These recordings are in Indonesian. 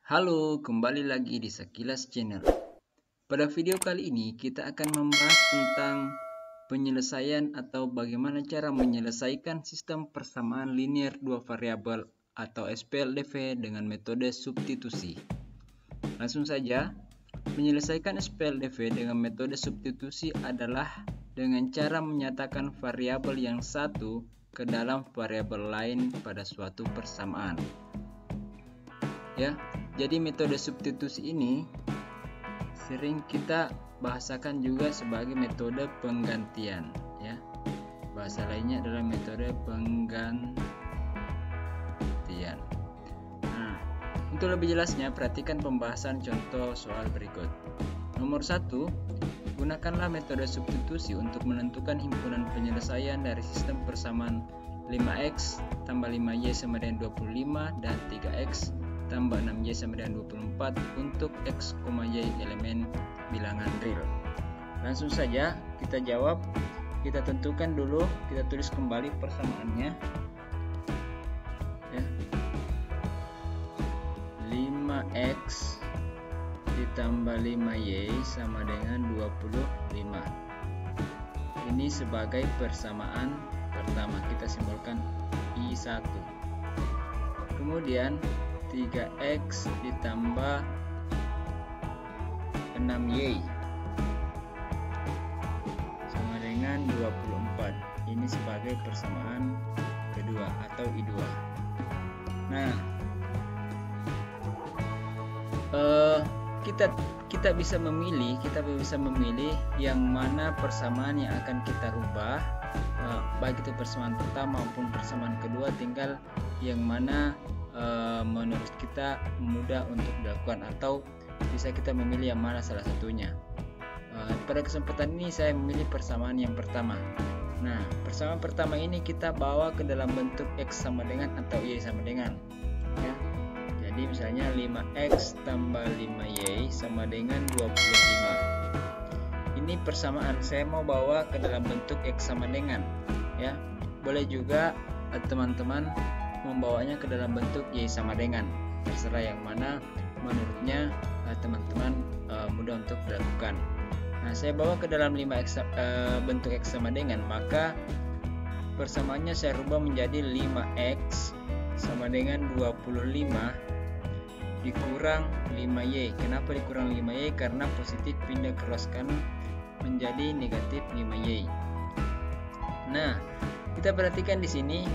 Halo, kembali lagi di Sekilas Channel. Pada video kali ini kita akan membahas tentang penyelesaian atau bagaimana cara menyelesaikan sistem persamaan linear dua variabel atau SPLDV dengan metode substitusi. Langsung saja, menyelesaikan SPLDV dengan metode substitusi adalah dengan cara menyatakan variabel yang satu ke dalam variabel lain pada suatu persamaan. Ya, jadi metode substitusi ini sering kita bahasakan juga sebagai metode penggantian, ya. Bahasa lainnya adalah metode penggantian. Nah, untuk lebih jelasnya perhatikan pembahasan contoh soal berikut. Nomor 1, gunakanlah metode substitusi untuk menentukan himpunan penyelesaian dari sistem persamaan 5x tambah 5y sama dengan 25 dan 3x tambah 6y sama dengan 24 untuk x, y elemen bilangan real. Langsung saja kita jawab. Kita tentukan dulu, kita tulis kembali persamaannya, ya. 5x ditambah 5y sama dengan 25. Ini sebagai persamaan pertama, kita simbolkan I1. Kemudian 3x ditambah 6y sama dengan 24. Ini sebagai persamaan kedua atau I2. Nah, kita bisa memilih, yang mana persamaan yang akan kita rubah, baik itu persamaan pertama maupun persamaan kedua, tinggal yang mana menurut kita mudah untuk dilakukan, atau bisa kita memilih yang mana salah satunya. Pada kesempatan ini saya memilih persamaan yang pertama. Nah, persamaan pertama ini kita bawa ke dalam bentuk x sama dengan atau y sama dengan, ya. Jadi misalnya 5x tambah 5y sama dengan 25. Ini persamaan saya mau bawa ke dalam bentuk x sama dengan, ya. Boleh juga teman-teman membawanya ke dalam bentuk y sama dengan, terserah yang mana menurutnya teman-teman mudah untuk dilakukan. Nah, saya bawa ke dalam 5x bentuk x sama dengan, maka persamaannya saya rubah menjadi 5x sama dengan 25 dikurang 5y. Kenapa dikurang 5y? Karena positif pindah ke ruas kanan menjadi negatif 5y. Nah, kita perhatikan di sini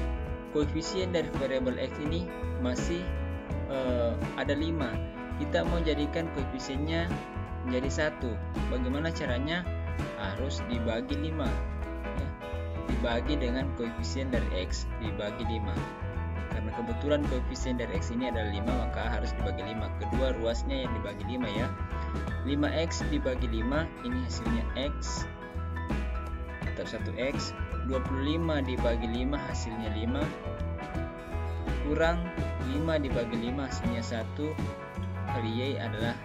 koefisien dari variabel x ini masih ada 5. Kita mau jadikan koefisiennya menjadi 1. Bagaimana caranya? Harus dibagi 5, ya. Dibagi dengan koefisien dari x dibagi 5. Karena kebetulan koefisien dari x ini adalah 5, maka harus dibagi 5. Kedua ruasnya yang dibagi 5, ya. 5x dibagi 5, ini hasilnya x atau 1x. 25 dibagi 5 hasilnya 5, kurang 5 dibagi 5 hasilnya 1, kali y adalah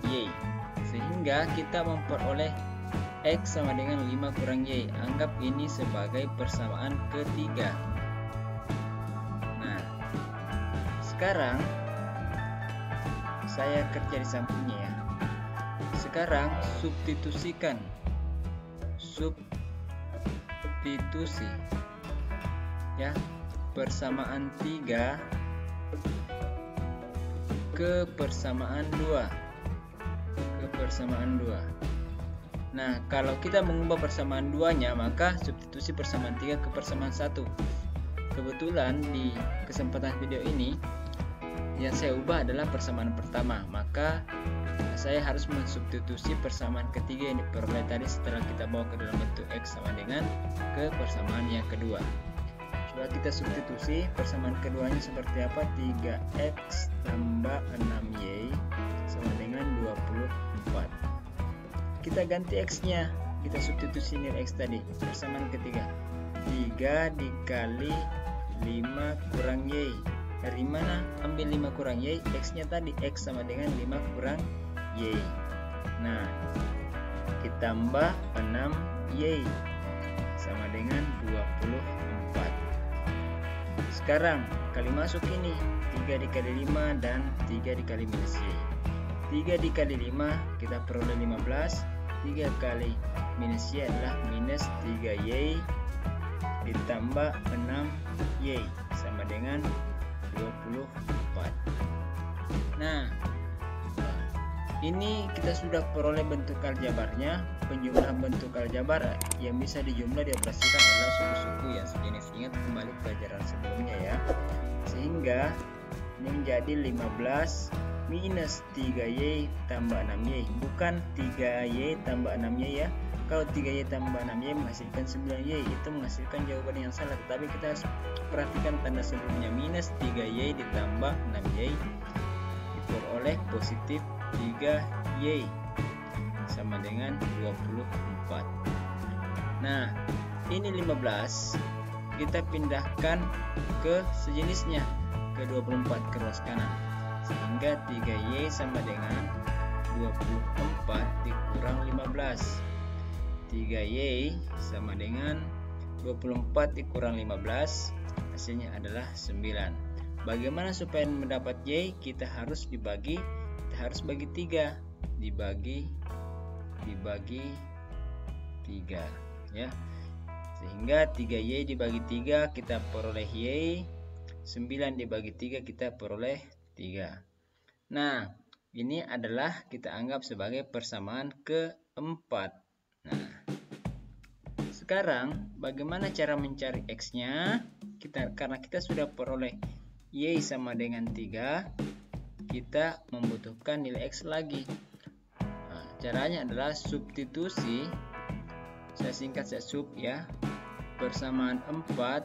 y, sehingga kita memperoleh x sama dengan 5 kurang y. Anggap ini sebagai persamaan ketiga. Nah, sekarang saya kerja di sampingnya, ya. Sekarang substitusi, ya, persamaan 3 ke persamaan 2, Nah, kalau kita mengubah persamaan 2-nya, maka substitusi persamaan 3 ke persamaan 1. Kebetulan di kesempatan video ini yang saya ubah adalah persamaan pertama, maka saya harus mensubstitusi persamaan ketiga yang diperoleh tadi setelah kita bawa ke dalam bentuk x sama dengan ke persamaan yang kedua. Coba kita substitusi persamaan keduanya seperti apa? 3x tambah 6y sama dengan 24. Kita ganti x-nya, kita substitusi nilai x tadi, persamaan ketiga. 3 dikali 5 kurang y. Dari mana ambil 5 kurang y? X-nya tadi, x sama dengan 5 kurang y. Nah, kita tambah 6y sama dengan 24. Sekarang kali masuk ini 3 dikali 5 dan 3 dikali minus Y. 3 dikali 5 kita peroleh 15. 3 kali minus Y adalah minus 3Y ditambah 6Y sama dengan 24. Nah, ini kita sudah peroleh bentuk aljabarnya. Penjumlahan bentuk aljabar yang bisa dijumlah dioperasikan adalah suku-suku yang sejenis. Ingat kembali pelajaran sebelumnya ya. Sehingga ini menjadi 15 minus 3Y tambah 6Y, bukan 3Y tambah 6Y ya. Kalau 3Y tambah 6Y menghasilkan 9Y, itu menghasilkan jawaban yang salah. Tetapi kita harus perhatikan tanda sebelumnya, minus 3Y ditambah 6Y diperoleh positif 3Y sama dengan 24. Nah, ini 15 kita pindahkan ke sejenisnya, ke 24 ke ruas kanan, sehingga 3Y sama dengan 24 dikurang 15. 3Y sama dengan 24 dikurang 15, hasilnya adalah 9. Bagaimana supaya mendapat Y? Kita harus bagi 3, dibagi 3 ya. Sehingga 3Y dibagi 3 kita peroleh Y, 9 dibagi 3 kita peroleh 3. Nah, ini adalah kita anggap sebagai persamaan keempat. Nah, sekarang bagaimana cara mencari X-nya? Karena kita sudah peroleh Y sama dengan 3, kita membutuhkan nilai X lagi. Nah, caranya adalah substitusi. Saya singkat, saya sub ya. Persamaan 4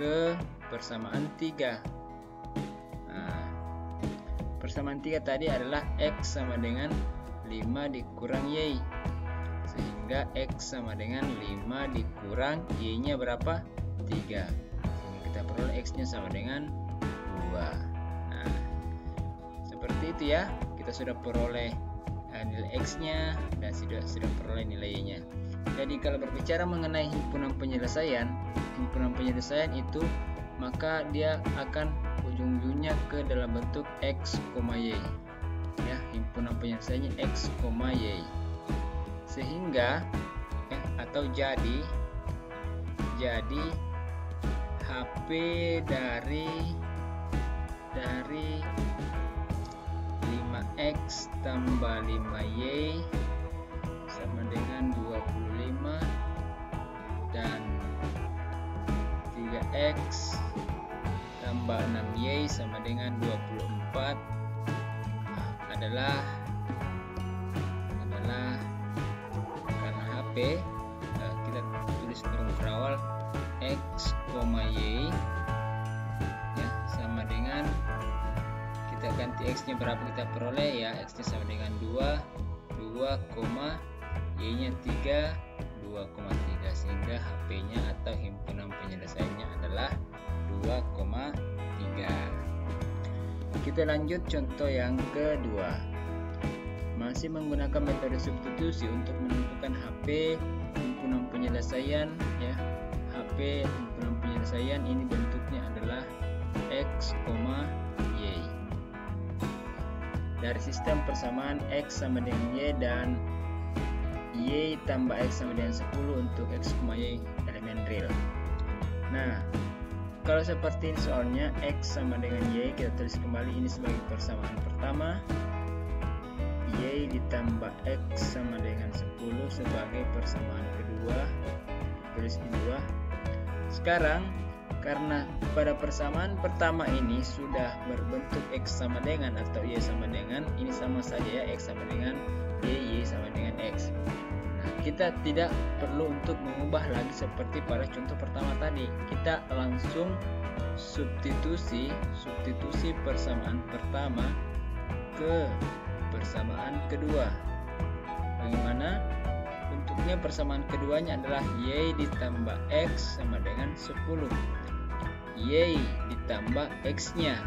ke persamaan 3. Nah, persamaan 3 tadi adalah X sama dengan 5 dikurang Y. Sehingga X sama dengan 5 dikurang Y-nya berapa? 3. Sehingga kita peroleh X-nya sama dengan 2. Nah, seperti itu ya. Kita sudah peroleh nilai X-nya dan sudah peroleh nilai Y-nya. Jadi kalau berbicara mengenai himpunan penyelesaian itu maka dia akan ujung-ujungnya ke dalam bentuk X, Y. Ya, himpunan penyelesaiannya X, Y. Sehingga atau jadi HP dari 5X tambah 5Y sama dengan 25 dan 3X tambah 6Y sama dengan 24 adalah karena HP kita tulis kurung berawal X, Y ya, sama dengan kita ganti X-nya berapa kita peroleh ya, X-nya sama dengan 2, Y-nya 3, 2,3, sehingga HP-nya atau himpunan penyelesaiannya adalah 2,3. Kita lanjut contoh yang kedua. Masih menggunakan metode substitusi untuk menentukan HP himpunan penyelesaian ya. HP himpunan penyelesaian ini bentuknya adalah X, Y. Dari sistem persamaan X sama dengan Y dan Y tambah X sama dengan 10 untuk X, Y elemen real. Nah, kalau seperti ini soalnya X sama dengan Y, kita tulis kembali ini sebagai persamaan pertama. Y ditambah X sama dengan 10 sebagai persamaan kedua, tulis di 2. Sekarang karena pada persamaan pertama ini sudah berbentuk X sama dengan atau Y sama dengan, ini sama saja ya, X sama dengan Y sama dengan X. Nah, kita tidak perlu untuk mengubah lagi seperti pada contoh pertama tadi. Kita langsung substitusi persamaan pertama ke persamaan kedua. Bagaimana? Bentuknya persamaan keduanya adalah Y ditambah X sama dengan 10. Y ditambah X-nya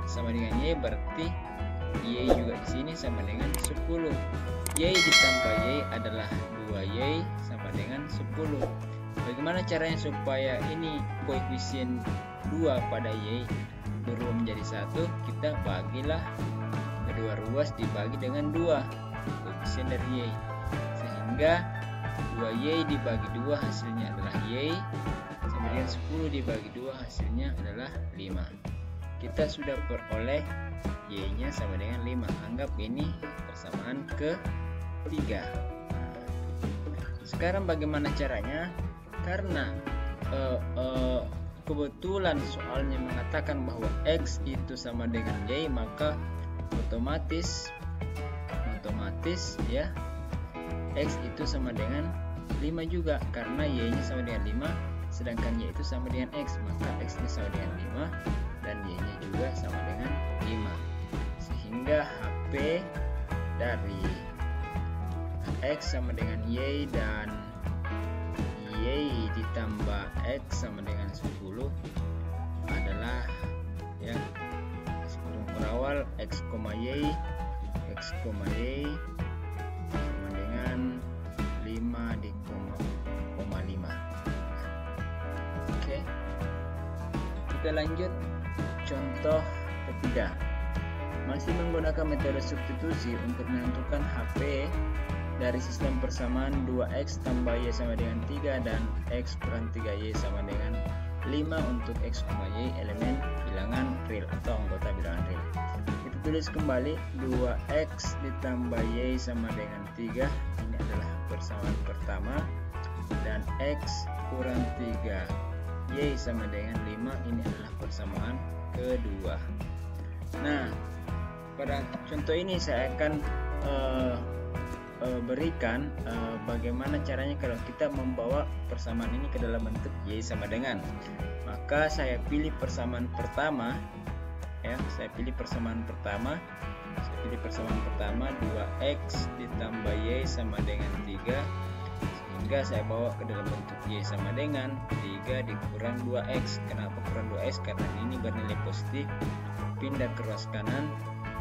sama dengan Y, berarti Y juga di sini sama dengan 10. Y ditambah Y adalah 2Y sama dengan 10. Bagaimana caranya supaya ini koefisien 2 pada Y berubah menjadi 1? Kita bagilah kedua ruas dibagi dengan 2 koefisien dari Y, sehingga 2Y dibagi 2 hasilnya adalah Y, sama dengan 10 dibagi 2 hasilnya adalah 5. Kita sudah peroleh Y nya sama dengan 5. Anggap ini persamaan ketiga. Sekarang bagaimana caranya? Karena kebetulan soalnya mengatakan bahwa X itu sama dengan Y, maka otomatis ya X itu sama dengan 5 juga, karena Y nya sama dengan 5 sedangkan Y itu sama dengan X, maka X nya sama dengan 5 dan Y nya juga sama dengan 5, sehingga HP dari X sama dengan Y dan Y ditambah X sama dengan 10 adalah ya berawal X, Y sama dengan 5 di koma 5. Oke, kita lanjut contoh ketiga. Masih menggunakan metode substitusi untuk menentukan HP dari sistem persamaan 2X tambah Y sama dengan 3 dan X kurang 3Y sama dengan 5 untuk X, Y elemen bilangan real atau anggota bilangan real. Kita tulis kembali 2X ditambah Y sama dengan 3, ini adalah persamaan pertama, dan X kurang 3Y sama dengan 5, ini adalah persamaan kedua. Nah, pada contoh ini saya akan berikan bagaimana caranya kalau kita membawa persamaan ini ke dalam bentuk Y sama dengan. Maka saya pilih persamaan pertama ya, saya pilih persamaan pertama 2X ditambah Y sama dengan 3, sehingga saya bawa ke dalam bentuk Y sama dengan 3 dikurang 2X. Kenapa kurang 2X? Karena ini bernilai positif, pindah ke ruas kanan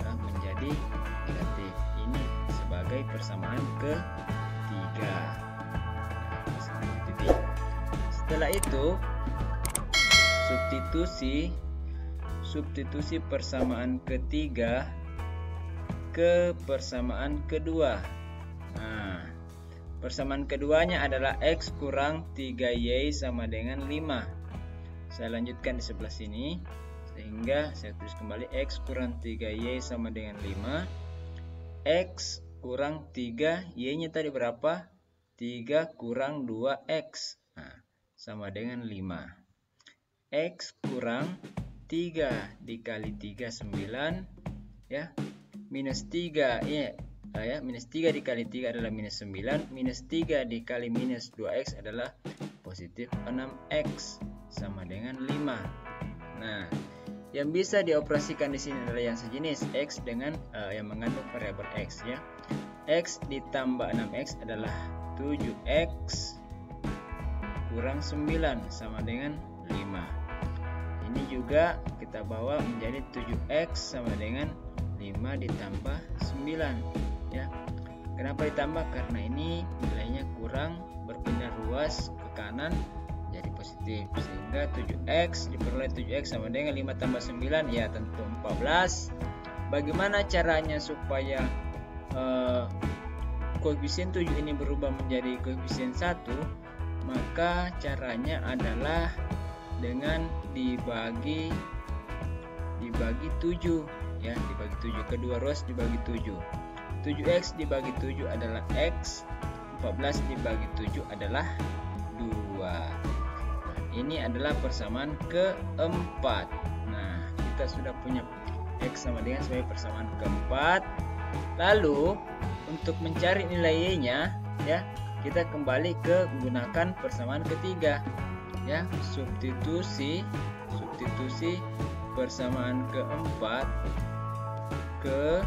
menjadi negatif. Ini sebagai persamaan ketiga. Setelah itu substitusi persamaan ketiga ke persamaan kedua. Nah, persamaan keduanya adalah X kurang 3Y sama dengan 5. Saya lanjutkan di sebelah sini, sehingga saya tulis kembali X kurang 3Y sama dengan 5. X kurang 3, Y-nya tadi berapa? 3 kurang 2X, nah, sama dengan 5. X kurang 3 dikali 3, 9 ya, minus 3 ya, minus 3 dikali 3 adalah minus 9, minus 3 dikali minus 2X adalah positif 6X sama dengan 5. Nah, yang bisa dioperasikan di sini adalah yang sejenis X dengan yang mengandung variabel X ya. X ditambah 6X adalah 7X kurang 9 sama dengan 5. Ini juga kita bawa menjadi 7X sama dengan 5 ditambah 9 ya. Kenapa ditambah? Karena ini nilainya kurang, berpindah ruas ke kanan jadi positif, sehingga 7X diperoleh 7X sama dengan 5 tambah 9 ya tentu 14. Bagaimana caranya supaya koefisien 7 ini berubah menjadi koefisien 1? Maka caranya adalah dengan dibagi 7 ya, dibagi 7, kedua ruas dibagi 7. 7X dibagi 7 adalah X, 14 dibagi 7 adalah 2. Ini adalah persamaan keempat. Nah, kita sudah punya X sama dengan sebagai persamaan keempat. Lalu untuk mencari nilai Y-nya ya, kita kembali ke menggunakan persamaan ketiga ya, substitusi persamaan keempat ke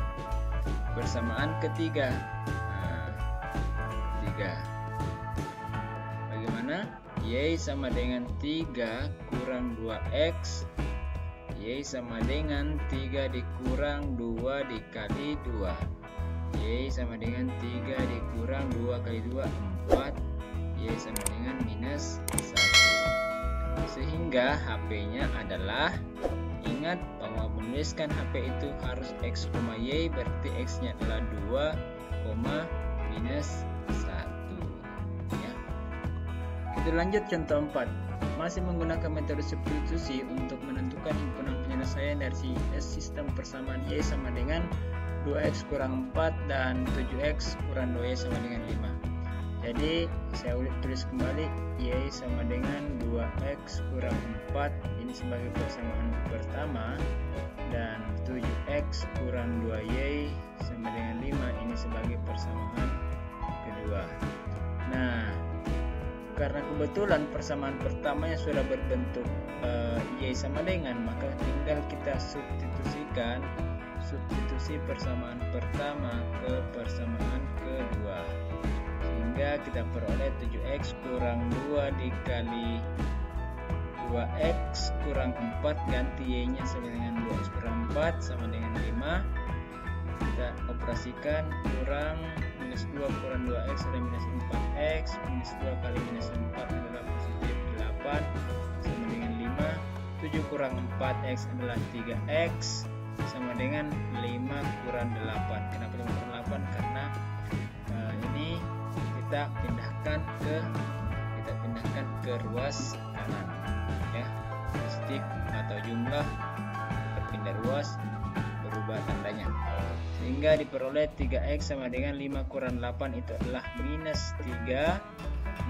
persamaan ketiga. Nah, 3. Bagaimana? Y sama dengan 3 kurang 2X, Y sama dengan 3 dikurang 2 dikali 2, Y sama dengan 3 dikurang 2 kali 2, 4, Y sama dengan minus 1. Sehingga HP-nya adalah, ingat bahwa menuliskan HP itu harus X, Y, berarti X-nya adalah 2, minus 1 ya. Kita lanjut contoh 4. Masih menggunakan metode substitusi untuk menentukan himpunan penyelesaian dari sistem persamaan Y sama dengan 2X kurang 4 dan 7X kurang 2Y sama dengan 5. Jadi saya tulis kembali Y sama dengan 2X kurang 4 ini sebagai persamaan pertama, dan 7X kurang 2Y sama dengan 5 ini sebagai persamaan kedua. Nah, karena kebetulan persamaan pertamanya sudah berbentuk Y sama dengan, maka tinggal kita substitusi persamaan pertama ke persamaan kedua, sehingga kita peroleh 7X kurang 2 dikali 2X kurang 4 ganti Y nya sama dengan 2X kurang 4 sama dengan 5. Kita operasikan, kurang minus 2 kurang 2X ada minus 4X, minus 2 kali minus 4 adalah positif 8 sama dengan 5. 7 kurang 4X adalah 3X sama dengan 5 kurang 8. Kenapa 5 kurang 8? Karena ini kita pindahkan ke ruas kanan ya, positif atau jumlah berpindah ruas berubah tandanya, sehingga diperoleh 3X sama dengan 5 kurang 8 itu adalah minus 3.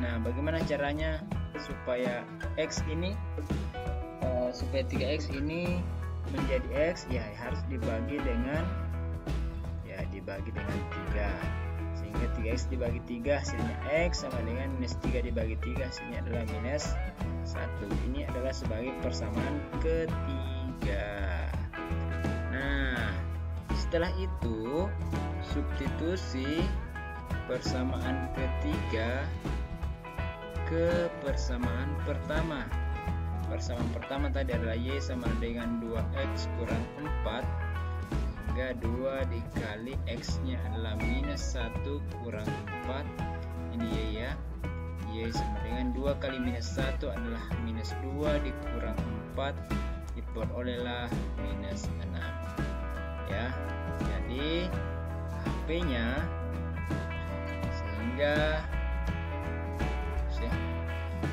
Nah, bagaimana caranya supaya X ini supaya 3X ini menjadi X? Ya harus dibagi dengan 3, sehingga 3X dibagi 3 hasilnya X sama dengan minus 3 dibagi 3 hasilnya adalah minus 1. Ini adalah sebagai persamaan ketiga. Nah, setelah itu substitusi persamaan ketiga ke persamaan pertama. Persamaan pertama tadi adalah Y sama dengan 2X kurang 4, sehingga 2 dikali X nya adalah minus 1 kurang 4, ini Y ya. Y sama dengan 2 kali minus 1 adalah minus 2 dikurang 4, diperolehlah minus 6 ya. Jadi HP nya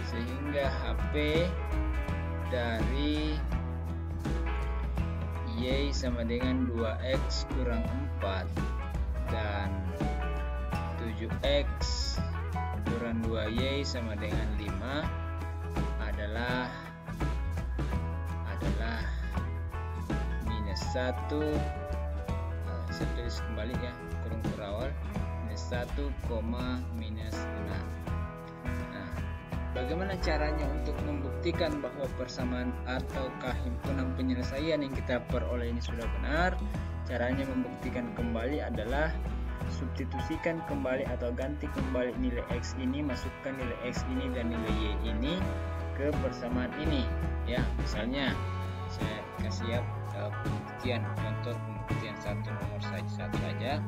sehingga HP dari Y sama dengan 2X kurang 4 dan 7X kurang 2Y sama dengan 5 adalah minus 1. Saya tulis kembali ya, kurung awal minus 1, minus 6. Nah, bagaimana caranya untuk membuktikan bahwa persamaan ataukah himpunan penyelesaian yang kita peroleh ini sudah benar? Caranya membuktikan kembali adalah substitusikan kembali atau ganti kembali nilai X ini, masukkan nilai X ini dan nilai Y ini ke persamaan ini ya. Misalnya saya kasih pembuktian, contoh pembuktian nomor 1 saja.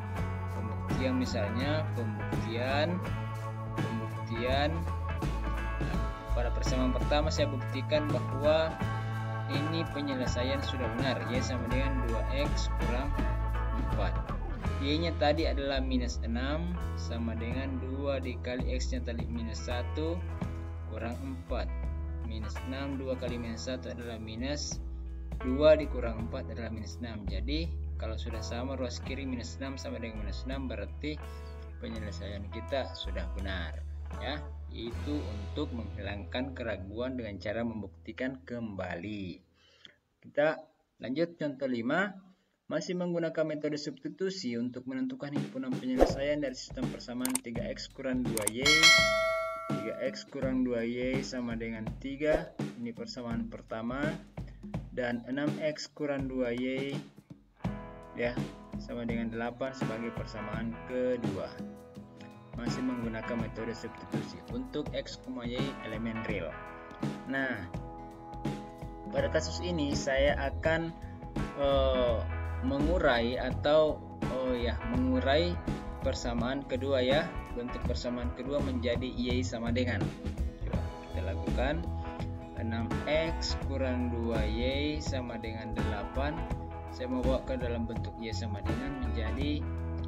Pembuktian misalnya pembuktian pada persamaan pertama saya buktikan bahwa ini penyelesaian sudah benar, Y sama dengan 2X kurang 4. Y nya tadi adalah minus 6 sama dengan 2 dikali X nya tadi minus 1 kurang 4. Minus 6, 2 kali minus 1 adalah minus 2 dikurang 4 adalah minus 6. Jadi kalau sudah sama ruas kiri minus 6 sama dengan minus 6, berarti penyelesaian kita sudah benar ya. Itu untuk menghilangkan keraguan dengan cara membuktikan kembali. Kita lanjut contoh 5. Masih menggunakan metode substitusi untuk menentukan himpunan penyelesaian dari sistem persamaan 3X kurang 2Y 3X kurang 2Y sama dengan 3, ini persamaan pertama, dan 6X kurang 2Y ya sama dengan 8 sebagai persamaan kedua. Masih menggunakan metode substitusi untuk X, Y elemen real. Nah, pada kasus ini saya akan mengurai atau mengurai persamaan kedua ya bentuk persamaan kedua menjadi Y sama dengan, coba kita lakukan, 6X kurang 2Y sama dengan 8. Saya mau bawa ke dalam bentuk Y sama dengan menjadi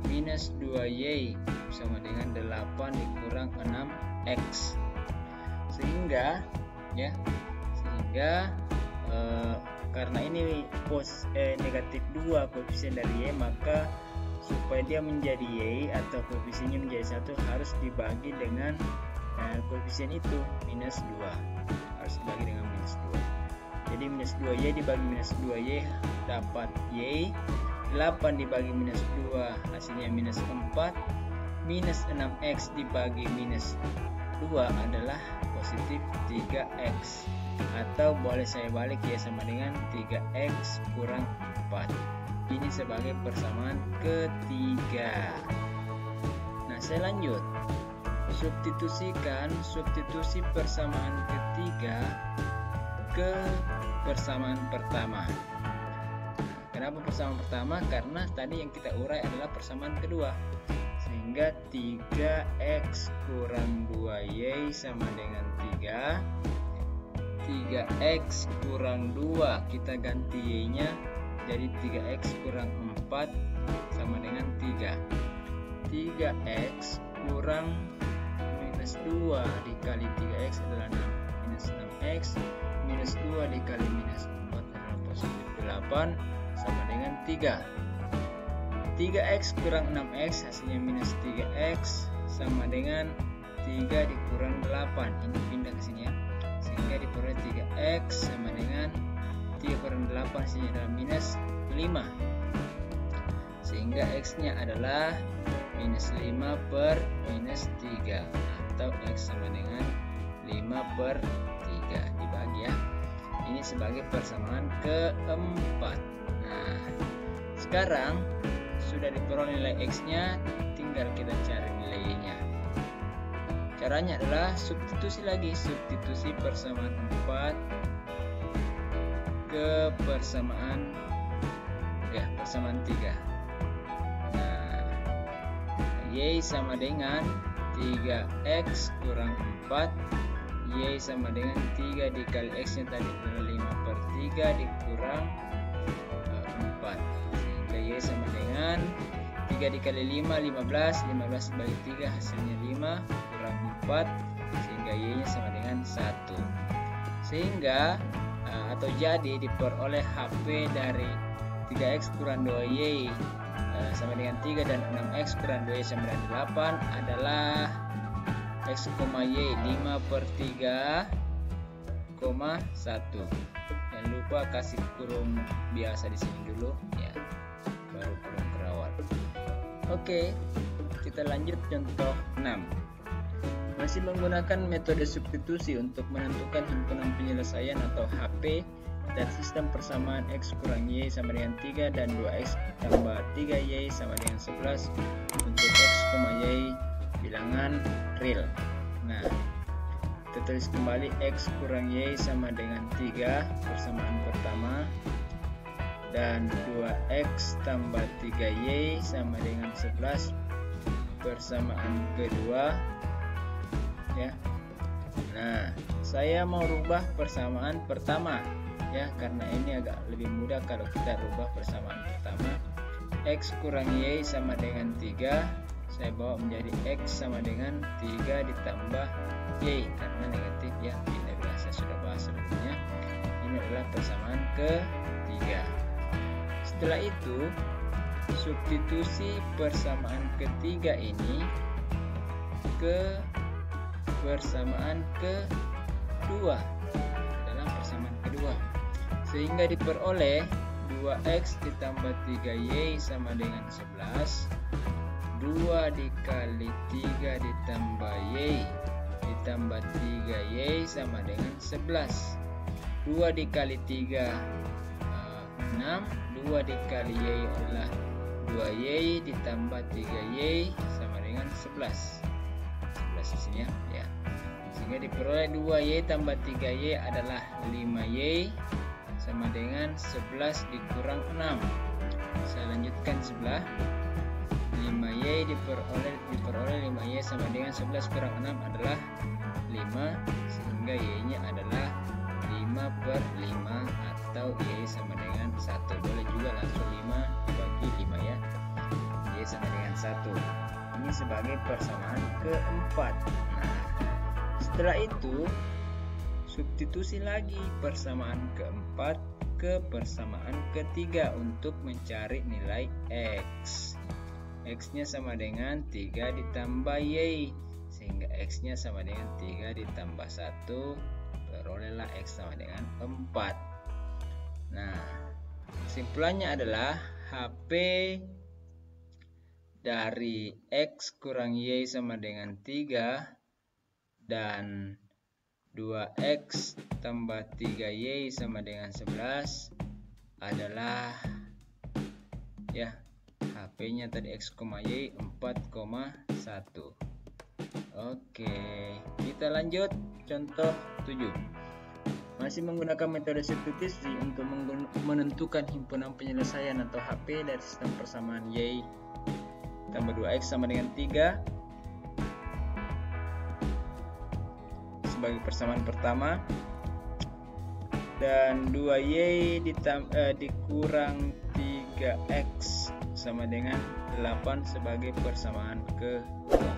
minus 2Y sama dengan 8 dikurang 6X. Sehingga karena ini negatif 2 koefisien dari Y, maka supaya dia menjadi Y atau koefisiennya menjadi 1 harus dibagi dengan koefisien itu minus 2, harus dibagi dengan minus 2. Jadi minus 2Y dibagi minus 2Y dapat Y, 8 dibagi minus 2 hasilnya minus 4, minus 6X dibagi minus 2 adalah positif 3X, atau boleh saya balik Y sama dengan 3X kurang 4. Ini sebagai persamaan ketiga. Nah, saya lanjut. Substitusi persamaan ketiga ke persamaan pertama. Kenapa persamaan pertama? Karena tadi yang kita urai adalah persamaan kedua. Sehingga 3X kurang 2Y sama dengan 3. 3X kurang 2 kita ganti Y-nya jadi 3X kurang 4 sama dengan 3. 3X kurang minus 2 dikali 3X adalah 6. Minus 6X minus 2 dikali minus 4 adalah positif 8 sama dengan 3. 3X kurang 6X hasilnya minus 3X sama dengan 3 dikurang 8. Ini pindah ke sini ya. Sehingga diperoleh 3X sama dengan 3 kurang 8 hasilnya adalah minus 5. Sehingga X-nya adalah minus 5 per minus 3, atau X sama dengan 5 per 3 dibagi ya. Ini sebagai persamaan keempat. Nah, sekarang sudah diperoleh nilai X-nya, tinggal kita cari nilai Y-nya. Caranya adalah substitusi persamaan 4 ke persamaan 3. Nah, Y sama dengan 3X kurang 4. Y sama dengan 3 dikali X nya tadi adalah 5 per 3 dikurang 4. Sehingga Y sama dengan 3 dikali 5, 15. 15 bagi 3 hasilnya 5 kurang 4. Sehingga Y nya sama dengan 1. Sehingga atau jadi diperoleh HP dari 3X kurang 2Y sama dengan 3 dan 6X kurang 2Y sama dengan 8 adalah X, Y 5 per 3, 1. Jangan lupa kasih kurung biasa di sini dulu ya, baru kurung kerawat. Oke, kita lanjut contoh 6. Masih menggunakan metode substitusi untuk menentukan himpunan penyelesaian atau HP dan sistem persamaan X kurang Y sama dengan 3 dan 2X tambah 3Y sama dengan 11 untuk X, Y bilangan real. Nah, kita tulis kembali X kurang Y sama dengan 3 persamaan pertama, dan 2X tambah 3Y sama dengan 11 persamaan kedua ya. Nah, saya mau rubah persamaan pertama ya, karena ini agak lebih mudah kalau kita rubah persamaan pertama. X kurang Y sama dengan 3, saya bawa menjadi X sama dengan 3 ditambah Y karena negatif ya, pindah bilang saya sudah bahas sebelumnya. Ini adalah persamaan ketiga. Setelah itu substitusi persamaan ketiga ini ke persamaan kedua, dalam persamaan kedua, sehingga diperoleh 2X ditambah 3Y sama dengan 11. 2 dikali 3 ditambah Y ditambah 3Y sama dengan 11. 2 dikali 3 6. 2 dikali Y adalah 2Y ditambah 3Y sama dengan 11. 11 isinya ya. Sehingga diperoleh 2Y tambah 3Y adalah 5Y sama dengan 11 dikurang 6. Saya lanjutkan sebelah. 5Y Y diperoleh 5Y sama dengan 11 kurang 6 adalah 5, sehingga Y nya adalah 5/5 atau Y sama dengan 1. Boleh juga langsung 5 dibagi 5 ya, Y sama dengan 1. Ini sebagai persamaan keempat. Nah, setelah itu substitusi lagi persamaan keempat ke persamaan ketiga untuk mencari nilai X. X-nya sama dengan 3 ditambah Y, sehingga X-nya sama dengan 3 ditambah 1, perolehlah X sama dengan 4. Nah, kesimpulannya adalah HP dari X kurang Y sama dengan 3 dan 2X tambah 3Y sama dengan 11 adalah ya HP-nya tadi X, Y 4,1. Oke, kita lanjut contoh 7. Masih menggunakan metode substitusi untuk menentukan himpunan penyelesaian atau HP dari sistem persamaan Y tambah 2X sama dengan 3 sebagai persamaan pertama, dan 2Y dikurang 3X sama dengan 8 sebagai persamaan kedua.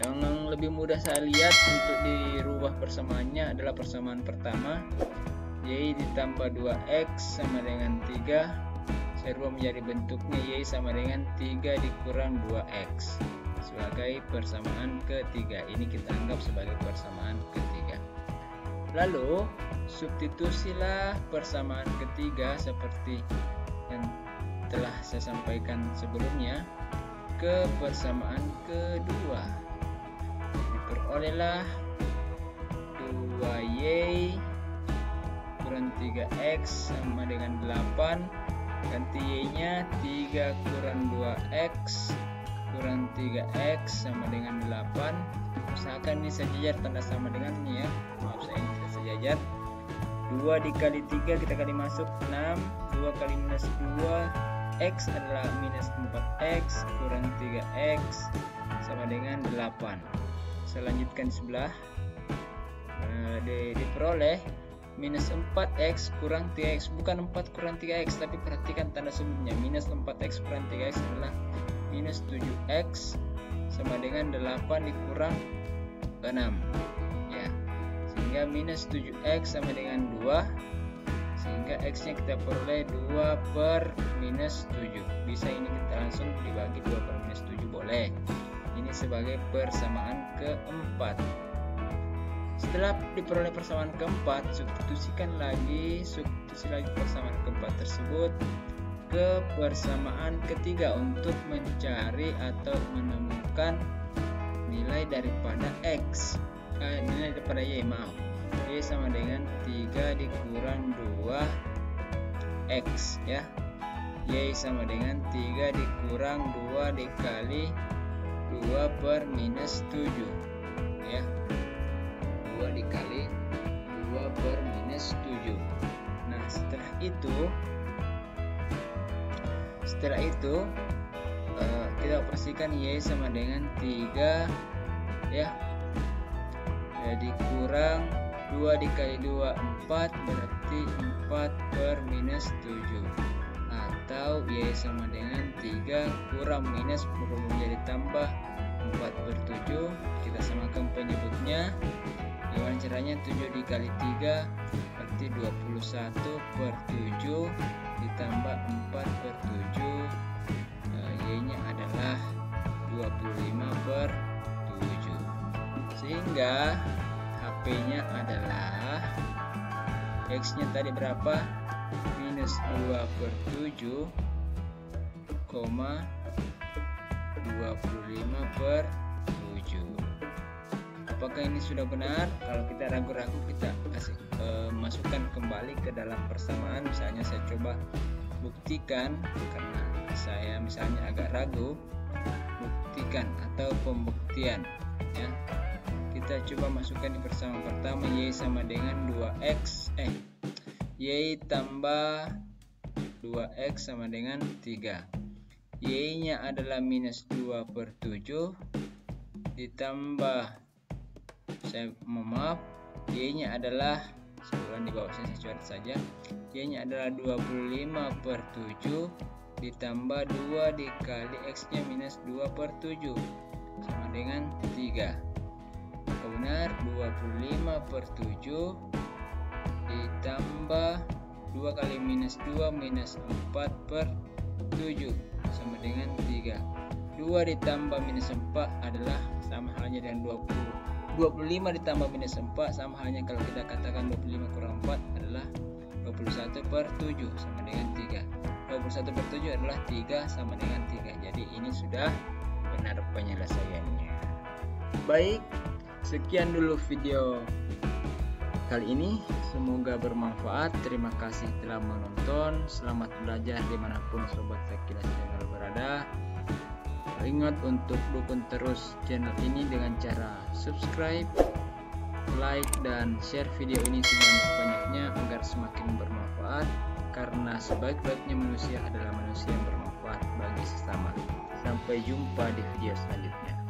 Yang lebih mudah saya lihat untuk dirubah persamaannya adalah persamaan pertama, Y ditambah 2X sama dengan 3, saya rubah menjadi bentuknya Y sama dengan 3 dikurang 2X sebagai persamaan ketiga. Ini kita anggap sebagai persamaan ketiga. Lalu substitusilah persamaan ketiga seperti yang telah saya sampaikan sebelumnya ke persamaan kedua. Diperolehlah 2Y kurang 3X sama dengan 8, ganti Y-nya 3 kurang 2X kurang 3X sama dengan 8. Usahakan ini sejajar tanda sama dengannya ya. Maaf, saya ini tidak sejajar. 2 dikali 3 kita kali masuk 6, 2 kali minus 2 X adalah minus 4X kurang 3X sama dengan 8. Saya lanjutkan sebelah. Diperoleh minus 4X kurang 3X, bukan 4 kurang 3X, tapi perhatikan tanda sebelumnya. Minus 4X kurang 3X adalah minus 7X sama dengan 8 dikurang 6 ya, sehingga minus 7X sama dengan 2, sehingga X nya kita peroleh 2 per minus 7. Bisa ini kita langsung dibagi 2 per minus 7 boleh. Ini sebagai persamaan keempat. Setelah diperoleh persamaan keempat, substitusi lagi persamaan keempat tersebut ke persamaan ketiga untuk mencari atau menemukan nilai daripada X, nilai daripada Y, maaf, Y sama dengan 3 dikurang 2X ya, Y sama dengan 3 dikurang 2 dikali 2 per minus 7 ya, 2 dikali 2 per minus 7. Nah, setelah itu kita operasikan Y sama dengan 3 ya, dikurang 2 dikali 2 4, berarti 4 per minus 7, atau Y sama dengan 3 kurang minus berubah menjadi tambah 4 per 7. Kita samakan penyebutnya. Gimana caranya? 7 dikali 3 berarti 21 per 7 ditambah 4 per 7, Y-nya adalah 25 per 7, sehingga HP-nya adalah X-nya tadi berapa? Minus 2 per 7, 25 per 7. Apakah ini sudah benar? Kalau kita ragu-ragu, kita masukkan kembali ke dalam persamaan. Misalnya saya coba buktikan, karena saya misalnya agak ragu, buktikan atau pembuktian ya. Kita coba masukkan di persamaan pertama, Y sama dengan 2X Y tambah 2X sama dengan 3. Y-nya adalah minus 2/7 ditambah, Y-nya adalah, sebulan di bawah saya coret saja, Y-nya adalah 25/7 ditambah 2 dikali X-nya minus 2/7 sama dengan 3. Maka benar 25/7 ditambah 2 kali minus 2 minus 4/7 sama dengan 3. 2 ditambah minus 4 adalah sama halnya dengan 20. 25 ditambah minus 4 sama halnya kalau kita katakan 25 kurang 4 adalah 21/7 sama dengan 3. 21/7 adalah 3 sama dengan 3. Jadi ini sudah benar penyelesaiannya. Baik, sekian dulu video kali ini. Semoga bermanfaat. Terima kasih telah menonton. Selamat belajar dimanapun Sobat Sekilas Channel berada. Ingat untuk dukung terus channel ini dengan cara subscribe, like, dan share video ini sebanyak-banyaknya agar semakin bermanfaat, karena sebaik-baiknya manusia adalah manusia yang bermanfaat bagi sesama. Sampai jumpa di video selanjutnya.